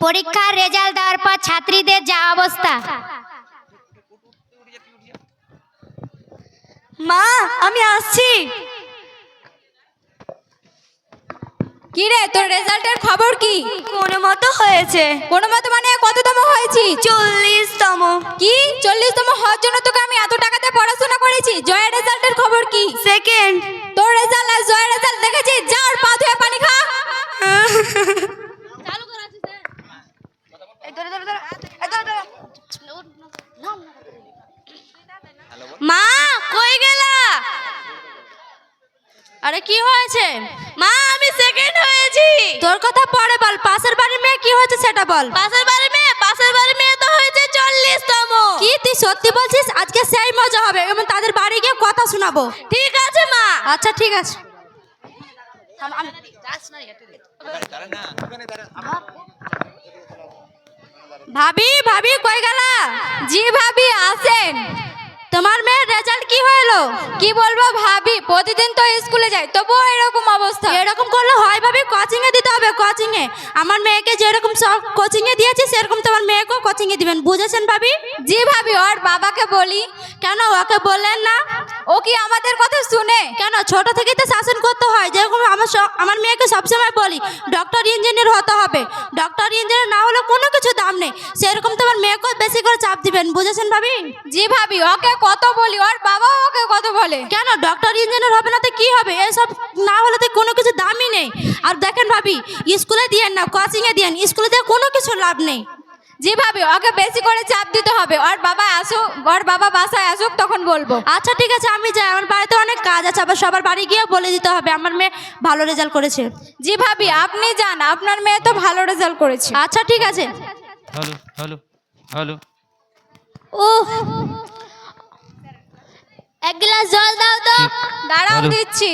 পরীক্ষার রেজাল্ট দেওয়ার পর ছাত্রীদের যা অবস্থা। মা আমি আসছি। কি রে, তোর রেজাল্টের খবর কি? কোনো মতো হয়েছে। কোনো মতো মানে কততম হয়েছি? 40তম। কি 40তম হওয়ার জন্য তোকে আমি এত টাকাতে পড়াশোনা করেছি? জয়ের রেজাল্টের খবর কি? সেকেন্ড। তোর রেজাল্ট আর জয়ের রেজাল্ট দেখেছি? যা ওর পা ধুয়ে পানি খা। মা কই গেলা? আরে কি হয়েছে? মা আমি সেকেন্ড হয়েছি। তোর কথা পরে বল, পাশের বাড়ির মেয়ে কি হয়েছে সেটা বল। পাশের বাড়ির মেয়ে তো হয়েছে 40তম। কি তুই সত্যি বলছিস? আজকে সেই মজা হবে এবং তাদের বাড়ি গিয়ে কথা শোনাবো। ঠিক আছে মা। আচ্ছা ঠিক আছে। ভাবি ভাবি কই গেলা? জি ভাবি আসেন। তোমার মেয়ের রেজাল্ট কি হলো? কি বলবো ভাবি, প্রতিদিন তো স্কুলে যাই তবুও এরকম অবস্থা। এরকম করলে হয় ভাবি, কোচিং এ দিতে হবে। কোচিং এ আমার মেয়েকে যেরকম সব কোচিং এ দিয়েছি সেরকম তোমার মেয়েকেও কোচিং এ দিবেন, বুঝেছেন ভাবি? জি ভাবি, ওর বাবাকে বলি। কেন ওকে বললেন না? ও কি আমাদের কথা শুনে? কেন ছোট থেকেই তো শাসন করতে হয়। যেরকম আমার মেয়েকে সবসময় বলি ডক্টর ইঞ্জিনিয়ার হতে হবে, ডক্টর ইঞ্জিনিয়ার না হলে কোনো কিছু দাম নেই, সেরকম তোমার মেয়েকেও বেশি করে চাপ দিবেন, বুঝেছেন ভাবি? জি ভাবি, ওকে কত বলি, ওর বাবাও ওকে কত বলে। কেন ডক্টর ইঞ্জিনিয়ার হবে না তো কি হবে? এসব না হলে তো কোনো কিছু দামই নেই। আর দেখেন ভাবি, স্কুলে দিয়েন না, কোচিং এ দিয়েন। স্কুলে দিয়ে কোনো কিছু লাভ নেই। জি ভাবি, ওকে বেশি করে চাপ দিতে হবে। ওর বাবা বাসায় আসুক তখন বলবো। আচ্ছা ঠিক আছে আমি যাই, আমার বাড়িতে অনেক কাজ আছে, আবার সবার বাড়ি গিয়ে বলে দিতে হবে আমার মেয়ে ভালো রেজাল্ট করেছে। জি ভাবি আপনি যান, আপনার মেয়ে তো ভালো রেজাল্ট করেছে। আচ্ছা ঠিক আছে। Hello hello hello. উহ, এক গ্লাস জল দাও তো। দাঁড়াও হ্যালো। দিচ্ছি।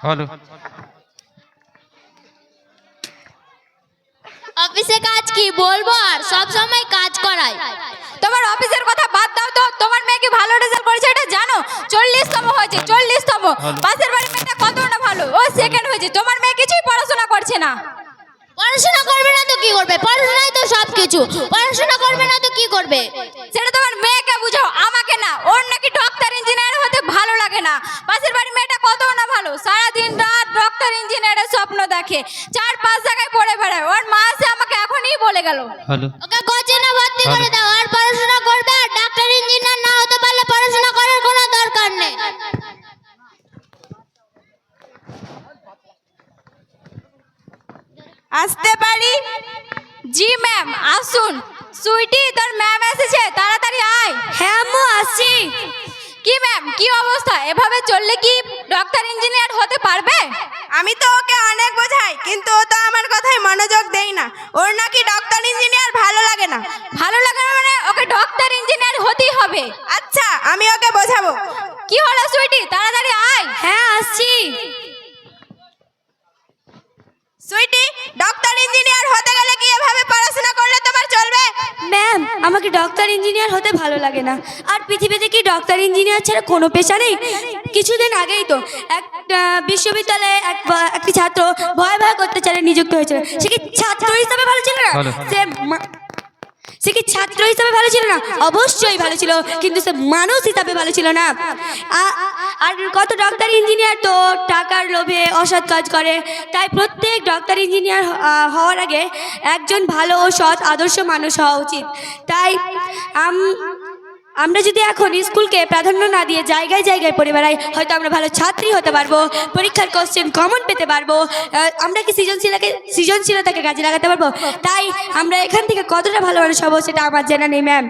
হ্যালো। অফিসে কাজ কি বলবো, আর সব সময় কাজ করায়। তোমার অফিসের কথা বাদ দাও তো, তোমার মেয়ে কি ভালো রেজাল্ট করেছে এটা জানো? 40তম হয়েছে, 40তম। পাশের বাড়ির মেয়েটা কতটা ভালো, ও সেকেন্ড হয়েছে। তোমার মেয়ে কিছুই পড়াশোনা করছে না। পড়াশোনা করবে না তো কি করবে? পড়াশোনাই তো সব কিছু। পড়াশোনা করবে না তো কি করবে? সেটা তোমার মেয়েকে বুঝাও, আমাকে না। ওর নাকি ডক্টর ইঞ্জিনিয়ার হতে ভালো লাগে না। পাশের বাড়ির মেয়েটা কত না ভালো, সারাদিন রাত ডক্টর ইঞ্জিনিয়ারের স্বপ্ন দেখে, 4-5 জায়গায় পড়ে বেড়ায়। ওর মা এসে আমাকে এখনই বলে গেল। হ্যালো। ওকে কোচিংয়ে ভর্তি করে দাও, আর পড়াশোনা করবে। আর ডাক্তার ইঞ্জিনিয়ার না হতে পারলে পড়াশোনা করার কোনো দরকার নেই। আসতে পারি? জি ম্যাম আসুন। সুইটি তোর ম্যাম এসেছে, তাড়াতাড়ি আয়। হ্যাঁ আম্মু আসছি। কি ম্যাম, কি অবস্থা? এভাবে চললে কি ডক্টর ইঞ্জিনিয়ার হতে পারবে? আমি তো ওকে অনেক বোঝাই, কিন্তু ও তো আমার কথায় মনোযোগ দেয় না। ওর নাকি ডক্টর ইঞ্জিনিয়ার ভালো লাগে না। ভালো লাগে না মানে ওকে ডক্টর ইঞ্জিনিয়ার হতেই হবে। আচ্ছা আমি ওকে বোঝাবো। কি হলো সুইটি, তাড়াতাড়ি আয়। হ্যাঁ আসছি। সুইটি, ডক্টর ইঞ্জিনিয়ার হতে গেলে কি এভাবে পড়াশোনা করলে তোমার চলবে? ম্যাম আমাকে ডক্টর ইঞ্জিনিয়ার হতে ভালো লাগে না। আর পৃথিবীতে কি ডক্টর ইঞ্জিনিয়ার ছাড়া কোনো পেশা নেই? কিছুদিন আগেই তো একটা বিশ্ববিদ্যালয়ে একটি ছাত্র ভয় করতে চালে নিযুক্ত হয়েছিল। সে কি ছাত্র হিসাবে ভালো ছিল না? ভালো। সে কি ছাত্র হিসাবে ভালো ছিল না? অবশ্যই ভালো ছিল, কিন্তু সে মানুষ হিসাবে ভালো ছিল না। আর কত ডক্টর ইঞ্জিনিয়ার তো টাকার লোভে অসৎ কাজ করে। তাই প্রত্যেক ডক্টর ইঞ্জিনিয়ার হওয়ার আগে একজন ভালো ও সৎ আদর্শ মানুষ হওয়া উচিত। তাই আমরা যদি এখন স্কুলকে প্রাধান্য না দিয়ে জায়গায় জায়গায় পড়ে বেড়াই, হয়তো আমরা ভালো ছাত্রী হতে পারবো, পরীক্ষার কোশ্চেন কমন পেতে পারবো, আমরা কি সৃজনশীলতাকে কাজে লাগাতে পারবো। তাই আমরা এখান থেকে কতটা ভালো মানুষ হবো সেটা আমার জানা নেই ম্যাম।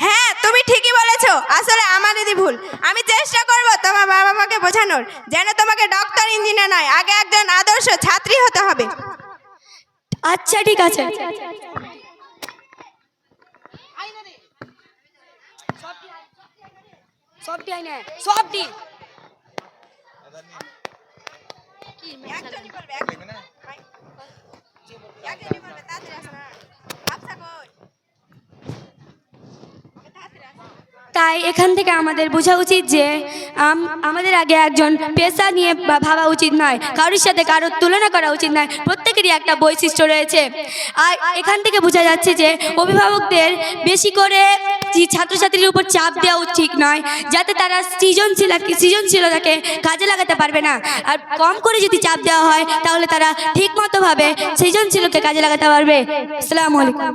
হ্যাঁ তুমি ঠিকই বলেছো। আসলে আমাদেরই ভুল। আমি চেষ্টা করব তোমার বাবা মাকে বোঝানোর, যেন তোমাকে ডক্টর ইঞ্জিনিয়ার নয়, আগে একজন আদর্শ ছাত্রী হতে হবে। আচ্ছা ঠিক আছে। সবটি আইনে সবটি একজনই বলবে, একজনই বলবে, তাড়াতাড়ি আসো না। আচ্ছা কই? তাই তাই এখান থেকে আমাদের বোঝা উচিত যে আমাদের আগে একজন পেশা নিয়ে ভাবা উচিত নয়, কারোর সাথে কারোর তুলনা করা উচিত নয়। প্রত্যেকেরই একটা বৈশিষ্ট্য রয়েছে। আর এখান থেকে বোঝা যাচ্ছে যে অভিভাবকদের বেশি করে ছাত্রছাত্রীর উপর চাপ দেওয়া ঠিক নয়, যাতে তারা সৃজনশীলতাকে কাজে লাগাতে পারবে না। আর কম করে যদি চাপ দেওয়া হয় তাহলে তারা ঠিক মতো ভাবে সৃজনশীলকে কাজে লাগাতে পারবে। আসসালামু আলাইকুম।